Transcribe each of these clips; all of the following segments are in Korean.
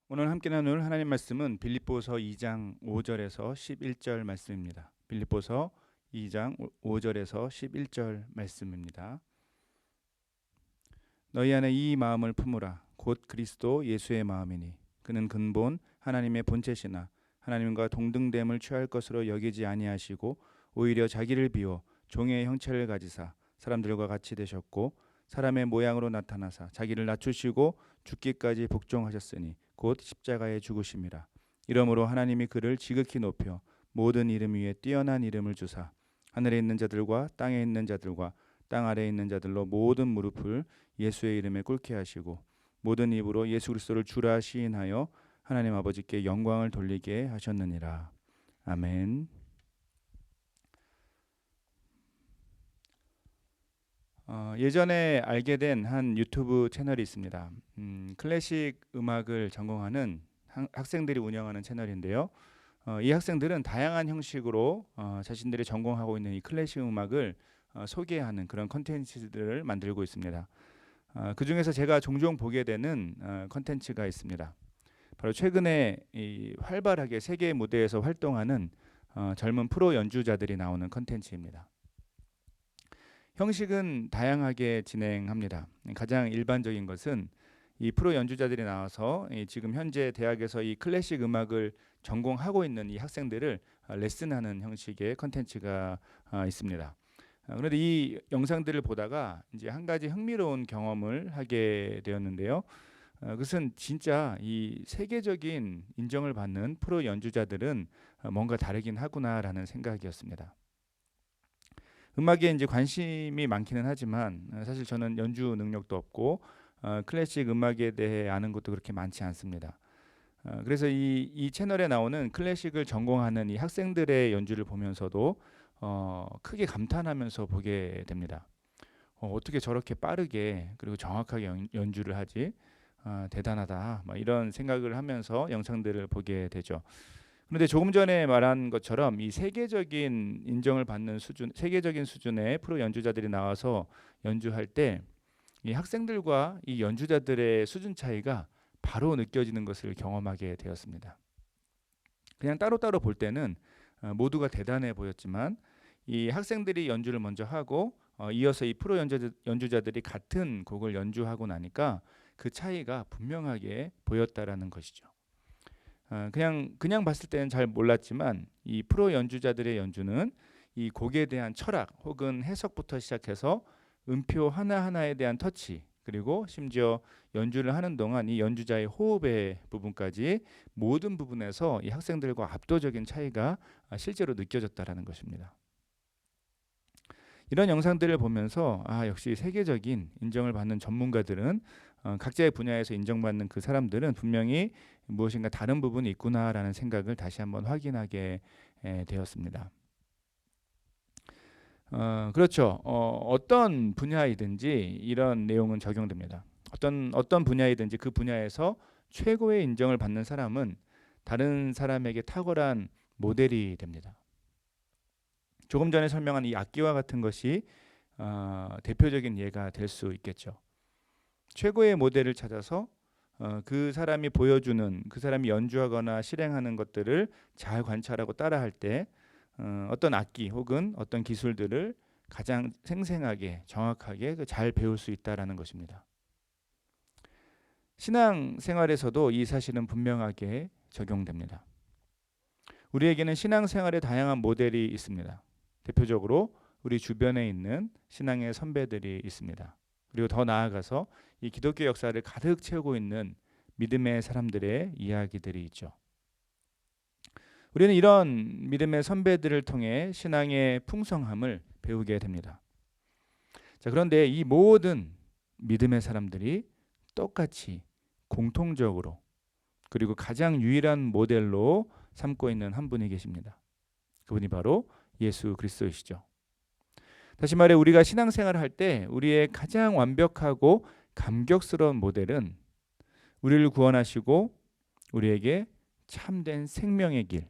오늘 함께 나눌 하나님 말씀은 빌립보서 2장 5절에서 11절 말씀입니다. 빌립보서 2장 5절에서 11절 말씀입니다. 너희 안에 이 마음을 품으라. 곧 그리스도 예수의 마음이니 그는 근본 하나님의 본체시나 하나님과 동등됨을 취할 것으로 여기지 아니하시고 오히려 자기를 비워 종의 형체를 가지사 사람들과 같이 되셨고 사람의 모양으로 나타나사 자기를 낮추시고 죽기까지 복종하셨으니 곧 십자가에 죽으심이라. 이러므로 하나님이 그를 지극히 높여 모든 이름 위에 뛰어난 이름을 주사 하늘에 있는 자들과 땅에 있는 자들과 땅 아래에 있는 자들로 모든 무릎을 예수의 이름에 꿇게 하시고 모든 입으로 예수 그리스도를 주라 시인하여 하나님 아버지께 영광을 돌리게 하셨느니라. 아멘. 예전에 알게 된 한 유튜브 채널이 있습니다. 클래식 음악을 전공하는 학생들이 운영하는 채널인데요. 이 학생들은 다양한 형식으로 자신들이 전공하고 있는 이 클래식 음악을 소개하는 그런 컨텐츠들을 만들고 있습니다. 그 중에서 제가 종종 보게 되는 컨텐츠가 있습니다. 바로 최근에 이 활발하게 세계 무대에서 활동하는 젊은 프로 연주자들이 나오는 컨텐츠입니다. 형식은 다양하게 진행합니다. 가장 일반적인 것은 이 프로 연주자들이 나와서 지금 현재 대학에서 이 클래식 음악을 전공하고 있는 이 학생들을 레슨하는 형식의 컨텐츠가 있습니다. 그런데 이 영상들을 보다가 이제 한 가지 흥미로운 경험을 하게 되었는데요. 그것은 진짜 이 세계적인 인정을 받는 프로 연주자들은 뭔가 다르긴 하구나라는 생각이었습니다. 음악에 이제 관심이 많기는 하지만 사실 저는 연주 능력도 없고 클래식 음악에 대해 아는 것도 그렇게 많지 않습니다. 그래서 이 채널에 나오는 클래식을 전공하는 이 학생들의 연주를 보면서도 크게 감탄하면서 보게 됩니다. 어떻게 저렇게 빠르게 그리고 정확하게 연주를 하지? 대단하다. 막 이런 생각을 하면서 영상들을 보게 되죠. 그런데 조금 전에 말한 것처럼 이 세계적인 인정을 받는 수준, 세계적인 수준의 프로 연주자들이 나와서 연주할 때 이 학생들과 이 연주자들의 수준 차이가 바로 느껴지는 것을 경험하게 되었습니다. 그냥 따로따로 볼 때는 모두가 대단해 보였지만 이 학생들이 연주를 먼저 하고 이어서 이 프로 연주자들이 같은 곡을 연주하고 나니까 그 차이가 분명하게 보였다라는 것이죠. 그냥 봤을 때는 잘 몰랐지만 이 프로 연주자들의 연주는 이 곡에 대한 철학 혹은 해석부터 시작해서 음표 하나하나에 대한 터치 그리고 심지어 연주를 하는 동안 이 연주자의 호흡의 부분까지 모든 부분에서 이 학생들과 압도적인 차이가 실제로 느껴졌다라는 것입니다. 이런 영상들을 보면서 역시 세계적인 인정을 받는 전문가들은 각자의 분야에서 인정받는 그 사람들은 분명히 무엇인가 다른 부분이 있구나라는 생각을 다시 한번 확인하게 되었습니다. 그렇죠. 어떤 분야이든지 이런 내용은 적용됩니다. 어떤 분야이든지 그 분야에서 최고의 인정을 받는 사람은 다른 사람에게 탁월한 모델이 됩니다. 조금 전에 설명한 이 악기와 같은 것이 대표적인 예가 될 수 있겠죠. 최고의 모델을 찾아서 그 사람이 보여주는 그 사람이 연주하거나 실행하는 것들을 잘 관찰하고 따라할 때 어떤 악기 혹은 어떤 기술들을 가장 생생하게 정확하게 잘 배울 수 있다라는 것입니다. 신앙 생활에서도 이 사실은 분명하게 적용됩니다. 우리에게는 신앙 생활의 다양한 모델이 있습니다. 대표적으로 우리 주변에 있는 신앙의 선배들이 있습니다. 그리고 더 나아가서 이 기독교 역사를 가득 채우고 있는 믿음의 사람들의 이야기들이 있죠. 우리는 이런 믿음의 선배들을 통해 신앙의 풍성함을 배우게 됩니다. 자, 그런데 이 모든 믿음의 사람들이 똑같이 공통적으로 그리고 가장 유일한 모델로 삼고 있는 한 분이 계십니다. 그분이 바로 예수 그리스도이시죠. 다시 말해 우리가 신앙생활을 할 때 우리의 가장 완벽하고 감격스러운 모델은 우리를 구원하시고 우리에게 참된 생명의 길,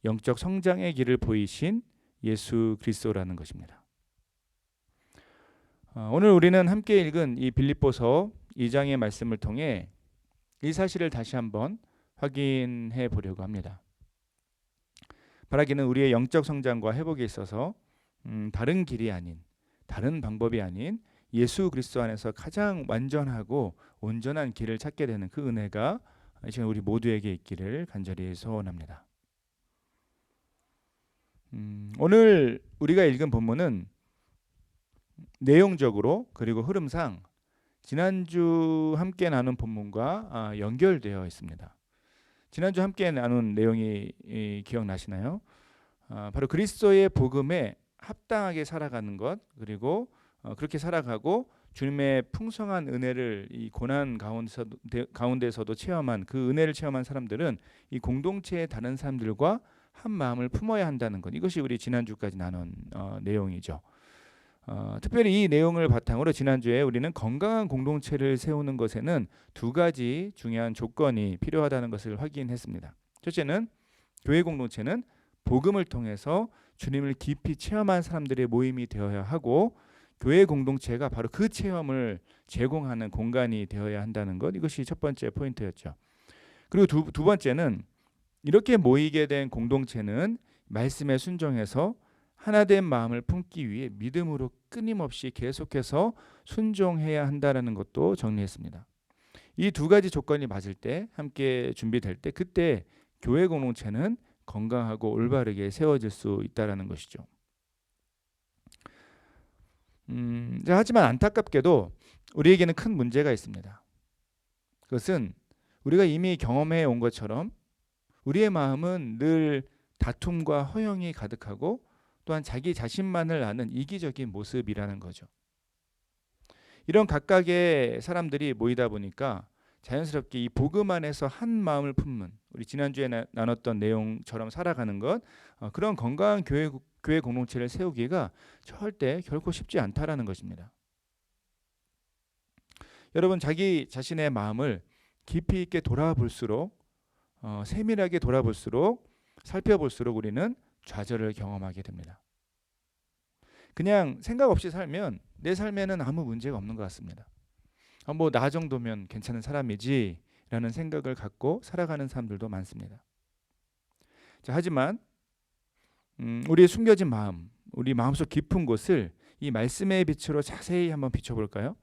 영적 성장의 길을 보이신 예수 그리스도라는 것입니다. 오늘 우리는 함께 읽은 이 빌립보서 2장의 말씀을 통해 이 사실을 다시 한번 확인해 보려고 합니다. 바라기는 우리의 영적 성장과 회복에 있어서 다른 길이 아닌, 다른 방법이 아닌 예수 그리스도 안에서 가장 완전하고 온전한 길을 찾게 되는 그 은혜가 이 시간 우리 모두에게 있기를 간절히 소원합니다. 오늘 우리가 읽은 본문은 내용적으로 그리고 흐름상 지난주 함께 나눈 본문과 연결되어 있습니다. 지난주 함께 나눈 내용이 기억나시나요? 바로 그리스도의 복음에 합당하게 살아가는 것, 그리고 그렇게 살아가고 주님의 풍성한 은혜를 이 고난 가운데서도 체험한 그 은혜를 체험한 사람들은 이 공동체의 다른 사람들과 한 마음을 품어야 한다는 것, 이것이 우리 지난주까지 나눈 내용이죠. 특별히 이 내용을 바탕으로 지난주에 우리는 건강한 공동체를 세우는 것에는 두 가지 중요한 조건이 필요하다는 것을 확인했습니다. 첫째는 교회 공동체는 복음을 통해서 주님을 깊이 체험한 사람들의 모임이 되어야 하고, 교회 공동체가 바로 그 체험을 제공하는 공간이 되어야 한다는 것, 이것이 첫 번째 포인트였죠. 그리고 두 번째는 이렇게 모이게 된 공동체는 말씀에 순종해서 하나된 마음을 품기 위해 믿음으로 끊임없이 계속해서 순종해야 한다는 것도 정리했습니다. 이 두 가지 조건이 맞을 때, 함께 준비될 때, 그때 교회 공동체는 건강하고 올바르게 세워질 수 있다는 것이죠. 하지만 안타깝게도 우리에게는 큰 문제가 있습니다. 그것은 우리가 이미 경험해 온 것처럼 우리의 마음은 늘 다툼과 허영이 가득하고 또한 자기 자신만을 아는 이기적인 모습이라는 거죠. 이런 각각의 사람들이 모이다 보니까 자연스럽게 이 복음 안에서 한 마음을 품는, 우리 지난주에 나눴던 내용처럼 살아가는 것, 그런 건강한 교회 공동체를 세우기가 절대 결코 쉽지 않다라는 것입니다. 여러분, 자기 자신의 마음을 깊이 있게 돌아볼수록, 세밀하게 돌아볼수록, 살펴볼수록 우리는 좌절을 경험하게 됩니다. 그냥 생각 없이 살면 내 삶에는 아무 문제가 없는 것 같습니다. 뭐 나 정도면 괜찮은 사람이지 라는 생각을 갖고 살아가는 사람들도 많습니다. 자, 하지만 우리의 숨겨진 마음, 우리 마음속 깊은 곳을 이 말씀의 빛으로 자세히 한번 비춰볼까요?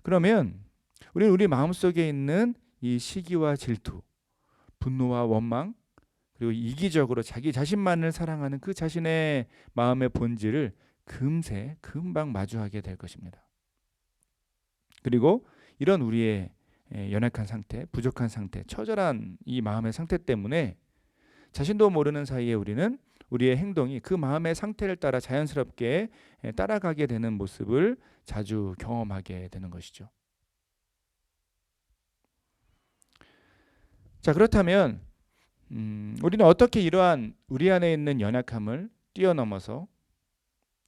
그러면 우리는 우리 마음속에 있는 이 시기와 질투, 분노와 원망, 그리고 이기적으로 자기 자신만을 사랑하는 그 자신의 마음의 본질을 금방 마주하게 될 것입니다. 그리고 이런 우리의 연약한 상태, 부족한 상태, 처절한 이 마음의 상태 때문에 자신도 모르는 사이에 우리는 우리의 행동이 그 마음의 상태를 따라 자연스럽게 따라가게 되는 모습을 자주 경험하게 되는 것이죠. 자, 그렇다면 우리는 어떻게 이러한 우리 안에 있는 연약함을 뛰어넘어서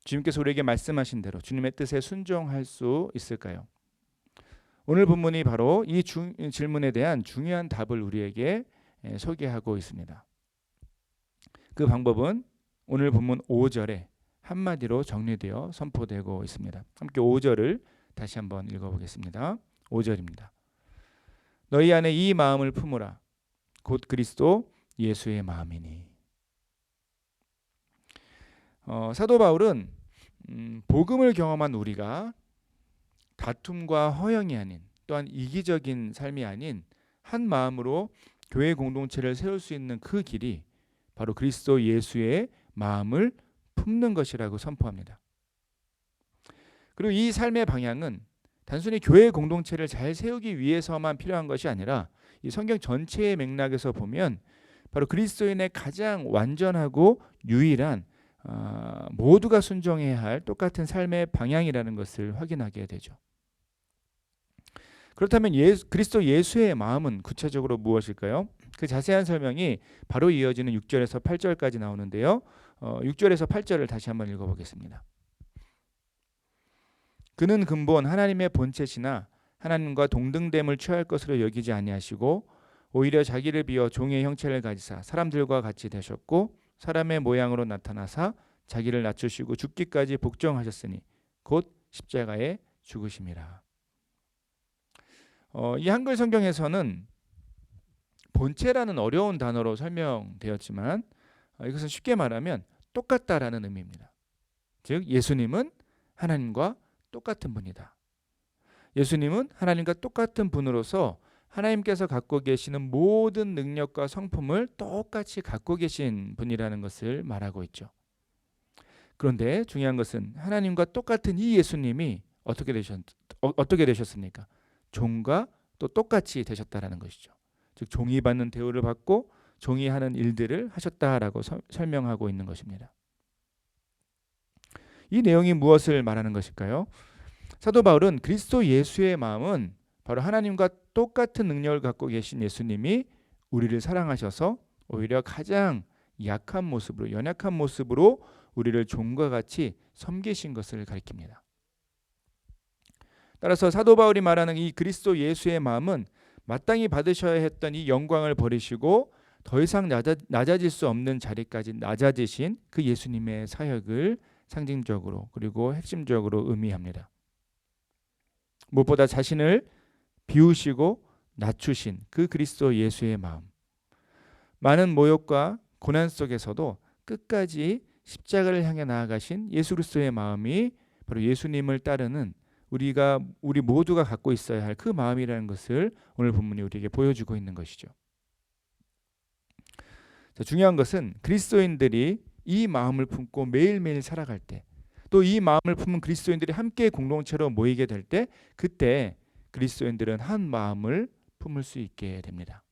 주님께서 우리에게 말씀하신 대로 주님의 뜻에 순종할 수 있을까요? 오늘 본문이 바로 이 질문에 대한 중요한 답을 우리에게 소개하고 있습니다. 그 방법은 오늘 본문 5절에 한마디로 정리되어 선포되고 있습니다. 함께 5절을 다시 한번 읽어보겠습니다. 5절입니다. 너희 안에 이 마음을 품으라. 곧 그리스도 예수의 마음이니. 사도 바울은 복음을 경험한 우리가 다툼과 허영이 아닌, 또한 이기적인 삶이 아닌 한 마음으로 교회 공동체를 세울 수 있는 그 길이 바로 그리스도 예수의 마음을 품는 것이라고 선포합니다. 그리고 이 삶의 방향은 단순히 교회 공동체를 잘 세우기 위해서만 필요한 것이 아니라 이 성경 전체의 맥락에서 보면 바로 그리스도인의 가장 완전하고 유일한 모두가 순종해야 할 똑같은 삶의 방향이라는 것을 확인하게 되죠. 그렇다면 그리스도 예수의 마음은 구체적으로 무엇일까요? 그 자세한 설명이 바로 이어지는 6절에서 8절까지 나오는데요. 6절에서 8절을 다시 한번 읽어보겠습니다. 그는 근본 하나님의 본체시나 하나님과 동등됨을 취할 것으로 여기지 아니하시고 오히려 자기를 비워 종의 형체를 가지사 사람들과 같이 되셨고 사람의 모양으로 나타나사 자기를 낮추시고 죽기까지 복종하셨으니 곧 십자가에 죽으심이라. 이 한글 성경에서는 본체라는 어려운 단어로 설명되었지만 이것은 쉽게 말하면 똑같다라는 의미입니다. 즉 예수님은 하나님과 똑같은 분이다. 예수님은 하나님과 똑같은 분으로서 하나님께서 갖고 계시는 모든 능력과 성품을 똑같이 갖고 계신 분이라는 것을 말하고 있죠. 그런데 중요한 것은 하나님과 똑같은 이 예수님이 어떻게 되셨습니까? 종과 또 똑같이 되셨다라는 것이죠. 즉 종이 받는 대우를 받고 종이 하는 일들을 하셨다라고 설명하고 있는 것입니다. 이 내용이 무엇을 말하는 것일까요? 사도 바울은 그리스도 예수의 마음은 바로 하나님과 똑같은 능력을 갖고 계신 예수님이 우리를 사랑하셔서 오히려 가장 약한 모습으로, 연약한 모습으로 우리를 종과 같이 섬기신 것을 가리킵니다. 따라서 사도 바울이 말하는 이 그리스도 예수의 마음은 마땅히 받으셔야 했던 이 영광을 버리시고 더 이상 낮아질 수 없는 자리까지 낮아지신 그 예수님의 사역을 상징적으로 그리고 핵심적으로 의미합니다. 무엇보다 자신을 비우시고 낮추신 그 그리스도 예수의 마음, 많은 모욕과 고난 속에서도 끝까지 십자가를 향해 나아가신 예수 그리스도의 마음이 바로 예수님을 따르는 우리 모두가 갖고 있어야 할 그 마음이라는 것을 오늘 본문이 우리에게 보여주고 있는 것이죠. 자, 중요한 것은 그리스도인들이 이 마음을 품고 매일매일 살아갈 때, 또 이 마음을 품은 그리스도인들이 함께 공동체로 모이게 될 때, 그때 그리스도인들은 한 마음을 품을 수 있게 됩니다.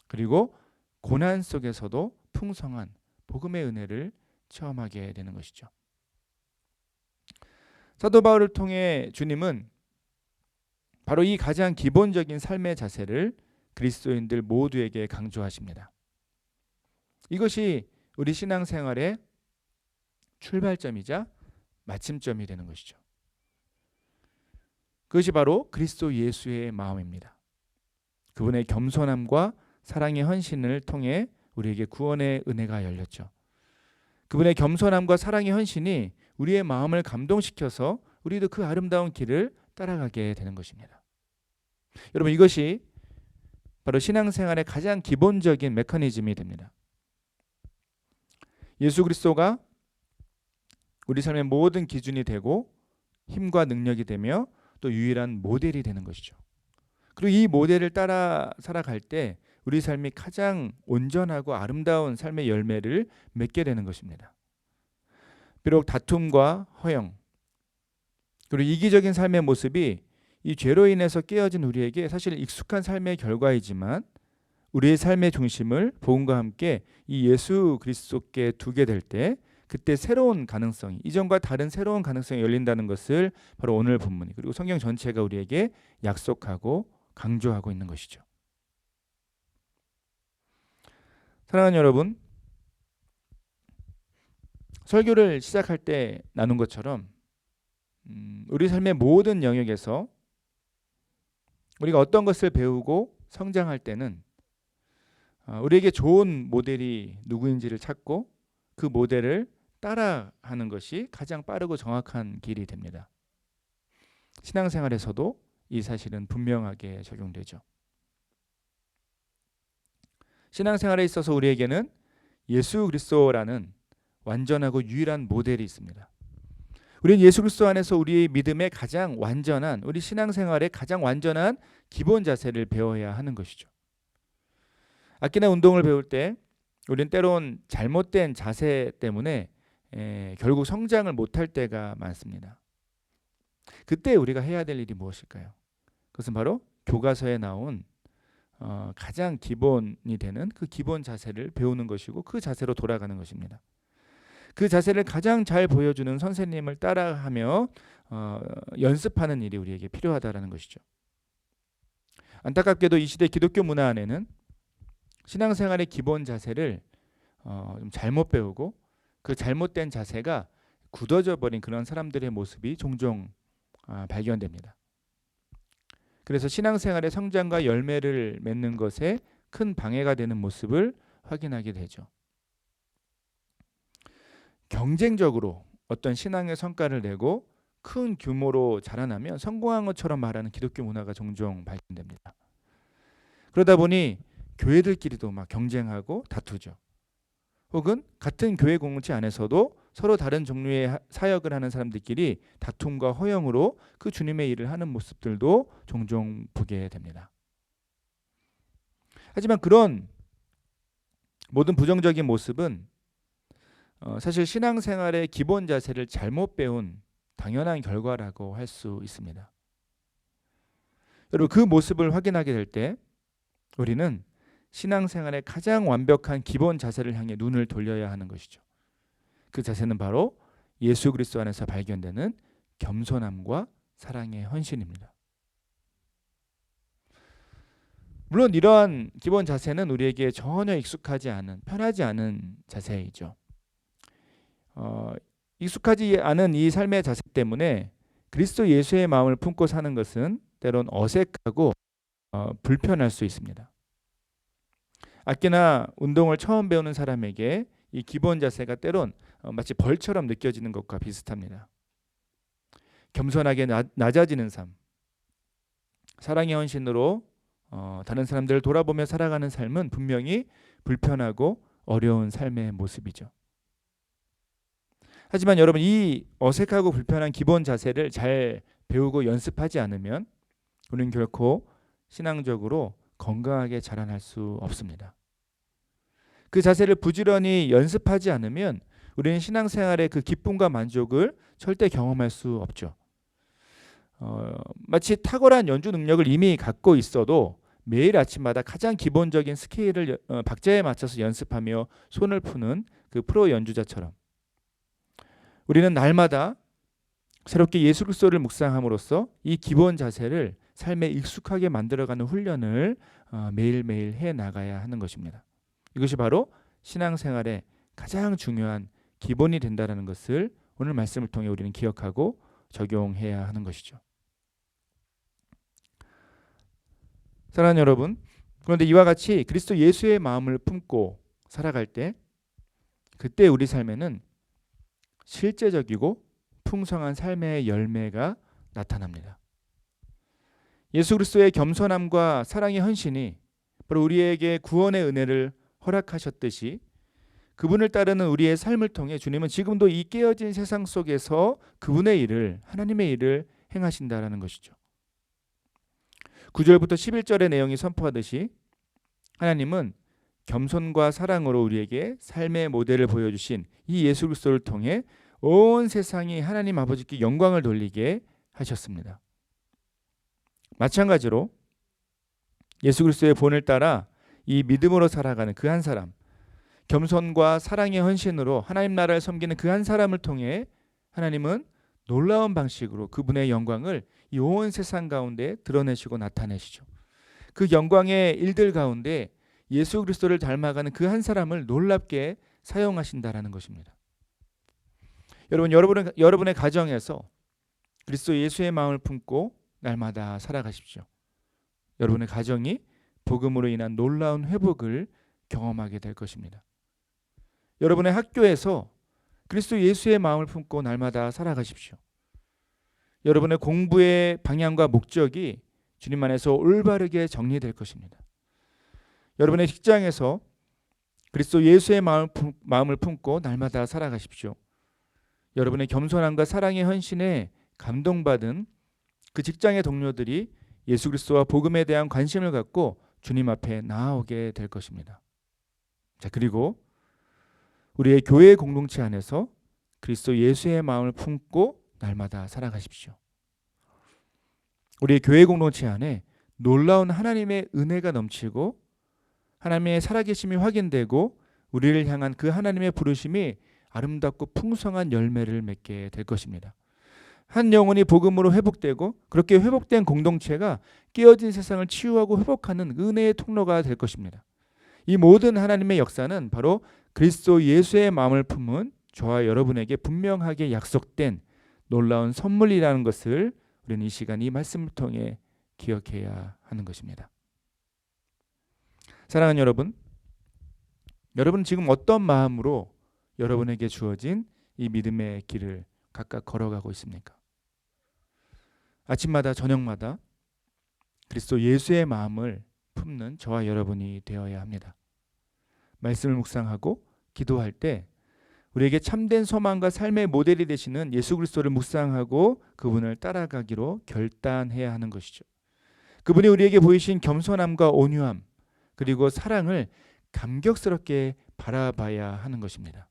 그리고 고난 속에서도 풍성한 복음의 은혜를 체험하게 되는 것이죠. 사도 바울을 통해 주님은 바로 이 가장 기본적인 삶의 자세를 그리스도인들 모두에게 강조하십니다. 이것이 우리 신앙생활의 출발점이자 마침점이 되는 것이죠. 그것이 바로 그리스도 예수의 마음입니다. 그분의 겸손함과 사랑의 헌신을 통해 우리에게 구원의 은혜가 열렸죠. 그분의 겸손함과 사랑의 헌신이 우리의 마음을 감동시켜서 우리도 그 아름다운 길을 따라가게 되는 것입니다. 여러분, 이것이 바로 신앙생활의 가장 기본적인 메커니즘이 됩니다. 예수 그리스도가 우리 삶의 모든 기준이 되고 힘과 능력이 되며 또 유일한 모델이 되는 것이죠. 그리고 이 모델을 따라 살아갈 때 우리 삶이 가장 온전하고 아름다운 삶의 열매를 맺게 되는 것입니다. 비록 다툼과 허영 그리고 이기적인 삶의 모습이 이 죄로 인해서 깨어진 우리에게 사실 익숙한 삶의 결과이지만 우리의 삶의 중심을 복음과 함께 이 예수 그리스도께 두게 될 때 그때 새로운 가능성이, 이전과 다른 새로운 가능성이 열린다는 것을 바로 오늘 본문이 그리고 성경 전체가 우리에게 약속하고 강조하고 있는 것이죠. 사랑하는 여러분, 설교를 시작할 때 나눈 것처럼 우리 삶의 모든 영역에서 우리가 어떤 것을 배우고 성장할 때는 우리에게 좋은 모델이 누구인지를 찾고 그 모델을 따라하는 것이 가장 빠르고 정확한 길이 됩니다. 신앙생활에서도 이 사실은 분명하게 적용되죠. 신앙생활에 있어서 우리에게는 예수 그리스도라는 완전하고 유일한 모델이 있습니다. 우리는 예수 그리스도 안에서 우리의 믿음의 가장 완전한, 우리 신앙생활의 가장 완전한 기본 자세를 배워야 하는 것이죠. 악기나 운동을 배울 때 우리는 때론 잘못된 자세 때문에 결국 성장을 못할 때가 많습니다. 그때 우리가 해야 될 일이 무엇일까요? 그것은 바로 교과서에 나온 가장 기본이 되는 그 기본 자세를 배우는 것이고 그 자세로 돌아가는 것입니다. 그 자세를 가장 잘 보여주는 선생님을 따라하며 연습하는 일이 우리에게 필요하다는 것이죠. 안타깝게도 이 시대 기독교 문화 안에는 신앙생활의 기본 자세를 좀 잘못 배우고 그 잘못된 자세가 굳어져 버린 그런 사람들의 모습이 종종 발견됩니다. 그래서 신앙생활의 성장과 열매를 맺는 것에 큰 방해가 되는 모습을 확인하게 되죠. 경쟁적으로 어떤 신앙의 성과를 내고 큰 규모로 자라나면 성공한 것처럼 말하는 기독교 문화가 종종 발견됩니다. 그러다 보니 교회들끼리도 막 경쟁하고 다투죠. 혹은 같은 교회 공동체 안에서도 서로 다른 종류의 사역을 하는 사람들끼리 다툼과 허영으로 그 주님의 일을 하는 모습들도 종종 보게 됩니다. 하지만 그런 모든 부정적인 모습은 사실 신앙생활의 기본 자세를 잘못 배운 당연한 결과라고 할 수 있습니다. 여러분, 그 모습을 확인하게 될 때 우리는 신앙생활의 가장 완벽한 기본 자세를 향해 눈을 돌려야 하는 것이죠. 그 자세는 바로 예수 그리스도 안에서 발견되는 겸손함과 사랑의 헌신입니다. 물론 이러한 기본 자세는 우리에게 전혀 익숙하지 않은, 편하지 않은 자세이죠. 익숙하지 않은 이 삶의 자세 때문에 그리스도 예수의 마음을 품고 사는 것은 때론 어색하고 불편할 수 있습니다. 악기나 운동을 처음 배우는 사람에게 이 기본 자세가 때론 마치 벌처럼 느껴지는 것과 비슷합니다. 겸손하게 낮아지는 삶, 사랑의 헌신으로 다른 사람들을 돌아보며 살아가는 삶은 분명히 불편하고 어려운 삶의 모습이죠. 하지만 여러분, 이 어색하고 불편한 기본 자세를 잘 배우고 연습하지 않으면 우리는 결코 신앙적으로 건강하게 자라날 수 없습니다. 그 자세를 부지런히 연습하지 않으면 우리는 신앙생활의 그 기쁨과 만족을 절대 경험할 수 없죠. 마치 탁월한 연주 능력을 이미 갖고 있어도 매일 아침마다 가장 기본적인 스케일을 박자에 맞춰서 연습하며 손을 푸는 그 프로 연주자처럼 우리는 날마다 새롭게 예수 그리스도를 묵상함으로써 이 기본 자세를 삶에 익숙하게 만들어가는 훈련을 매일매일 해나가야 하는 것입니다. 이것이 바로 신앙생활의 가장 중요한 기본이 된다는 것을 오늘 말씀을 통해 우리는 기억하고 적용해야 하는 것이죠. 사랑하는 여러분, 그런데 이와 같이 그리스도 예수의 마음을 품고 살아갈 때 그때 우리 삶에는 실제적이고 풍성한 삶의 열매가 나타납니다. 예수 그리스도의 겸손함과 사랑의 헌신이 바로 우리에게 구원의 은혜를 허락하셨듯이 그분을 따르는 우리의 삶을 통해 주님은 지금도 이 깨어진 세상 속에서 그분의 일을, 하나님의 일을 행하신다라는 것이죠. 9절부터 11절의 내용이 선포하듯이 하나님은 겸손과 사랑으로 우리에게 삶의 모델을 보여주신 이 예수 그리스도를 통해 온 세상이 하나님 아버지께 영광을 돌리게 하셨습니다. 마찬가지로 예수 그리스도의 본을 따라 이 믿음으로 살아가는 그 한 사람, 겸손과 사랑의 헌신으로 하나님 나라를 섬기는 그 한 사람을 통해 하나님은 놀라운 방식으로 그분의 영광을 이 온 세상 가운데 드러내시고 나타내시죠. 그 영광의 일들 가운데 예수 그리스도를 닮아가는 그 한 사람을 놀랍게 사용하신다라는 것입니다. 여러분의 가정에서 그리스도 예수의 마음을 품고 날마다 살아가십시오. 여러분의 가정이 복음으로 인한 놀라운 회복을 경험하게 될 것입니다. 여러분의 학교에서 그리스도 예수의 마음을 품고 날마다 살아가십시오. 여러분의 공부의 방향과 목적이 주님 안에서 올바르게 정리될 것입니다. 여러분의 직장에서 그리스도 예수의 마음을 품고 날마다 살아가십시오. 여러분의 겸손함과 사랑의 헌신에 감동받은 그 직장의 동료들이 예수 그리스도와 복음에 대한 관심을 갖고 주님 앞에 나아오게 될 것입니다. 자, 그리고 우리의 교회 공동체 안에서 그리스도 예수의 마음을 품고 날마다 살아가십시오. 우리의 교회 공동체 안에 놀라운 하나님의 은혜가 넘치고 하나님의 살아계심이 확인되고 우리를 향한 그 하나님의 부르심이 아름답고 풍성한 열매를 맺게 될 것입니다. 한 영혼이 복음으로 회복되고 그렇게 회복된 공동체가 깨어진 세상을 치유하고 회복하는 은혜의 통로가 될 것입니다. 이 모든 하나님의 역사는 바로 그리스도 예수의 마음을 품은 저와 여러분에게 분명하게 약속된 놀라운 선물이라는 것을 우리는 이 시간 이 말씀을 통해 기억해야 하는 것입니다. 사랑하는 여러분, 여러분은 지금 어떤 마음으로 여러분에게 주어진 이 믿음의 길을 각각 걸어가고 있습니까? 아침마다 저녁마다 그리스도 예수의 마음을 품는 저와 여러분이 되어야 합니다. 말씀을 묵상하고 기도할 때 우리에게 참된 소망과 삶의 모델이 되시는 예수 그리스도를 묵상하고 그분을 따라가기로 결단해야 하는 것이죠. 그분이 우리에게 보이신 겸손함과 온유함 그리고 사랑을 감격스럽게 바라봐야 하는 것입니다.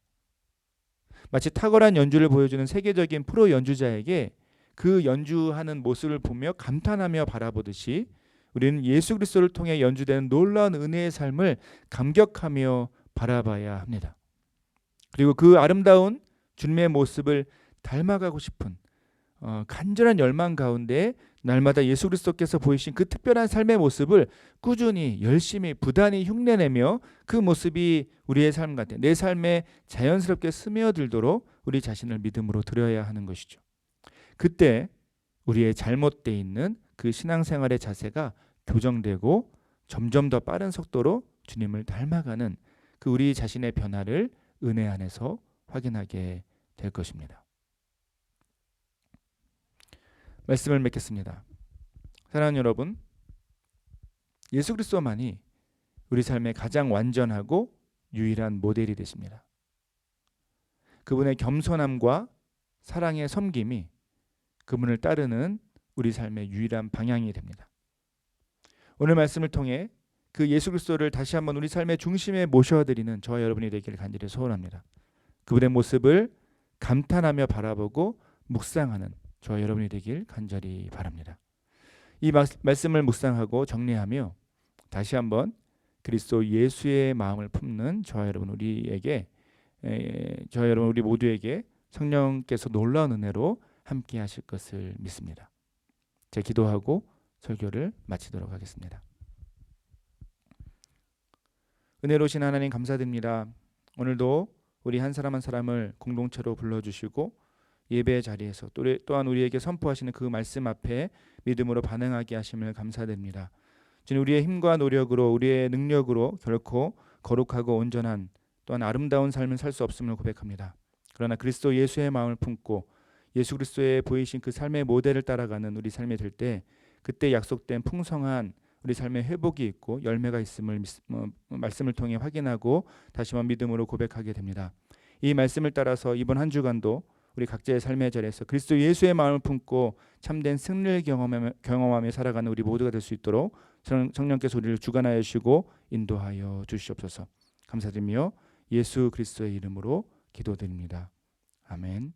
마치 탁월한 연주를 보여주는 세계적인 프로 연주자에게 그 연주하는 모습을 보며 감탄하며 바라보듯이 우리는 예수 그리스도를 통해 연주되는 놀라운 은혜의 삶을 감격하며 바라봐야 합니다. 그리고 그 아름다운 주님의 모습을 닮아가고 싶은 간절한 열망 가운데 날마다 예수 그리스도께서 보이신 그 특별한 삶의 모습을 꾸준히 열심히 부단히 흉내내며 그 모습이 우리의 삶 같아 내 삶에 자연스럽게 스며들도록 우리 자신을 믿음으로 드려야 하는 것이죠. 그때 우리의 잘못되어 있는 그 신앙생활의 자세가 교정되고 점점 더 빠른 속도로 주님을 닮아가는 그 우리 자신의 변화를 은혜 안에서 확인하게 될 것입니다. 말씀을 맺겠습니다. 사랑하는 여러분, 예수 그리스도만이 우리 삶의 가장 완전하고 유일한 모델이 되십니다. 그분의 겸손함과 사랑의 섬김이 그분을 따르는 우리 삶의 유일한 방향이 됩니다. 오늘 말씀을 통해 그 예수 그리스도를 다시 한번 우리 삶의 중심에 모셔드리는 저와 여러분이 되기를 간절히 소원합니다. 그분의 모습을 감탄하며 바라보고 묵상하는 저와 여러분이 되길 간절히 바랍니다. 이 말씀을 묵상하고 정리하며 다시 한번 그리스도 예수의 마음을 품는 저와 여러분 우리에게 저와 여러분 우리 모두에게 성령께서 놀라운 은혜로 함께 하실 것을 믿습니다. 제가 기도하고 설교를 마치도록 하겠습니다. 은혜로우신 하나님 감사드립니다. 오늘도 우리 한 사람 한 사람을 공동체로 불러주시고 예배의 자리에서 또한 우리에게 선포하시는 그 말씀 앞에 믿음으로 반응하게 하심을 감사드립니다. 주님, 우리의 힘과 노력으로 우리의 능력으로 결코 거룩하고 온전한 또한 아름다운 삶을 살 수 없음을 고백합니다. 그러나 그리스도 예수의 마음을 품고 예수 그리스도의 보이신 그 삶의 모델을 따라가는 우리 삶이 될 때 그때 약속된 풍성한 우리 삶의 회복이 있고 열매가 있음을 말씀을 통해 확인하고 다시 한번 믿음으로 고백하게 됩니다. 이 말씀을 따라서 이번 한 주간도 우리 각자의 삶의 자리에서 그리스도 예수의 마음을 품고 참된 승리를 경험하며 살아가는 우리 모두가 될 수 있도록 성령께서 우리를 주관하여 주시고 인도하여 주시옵소서. 감사드리며 예수 그리스도의 이름으로 기도드립니다. 아멘.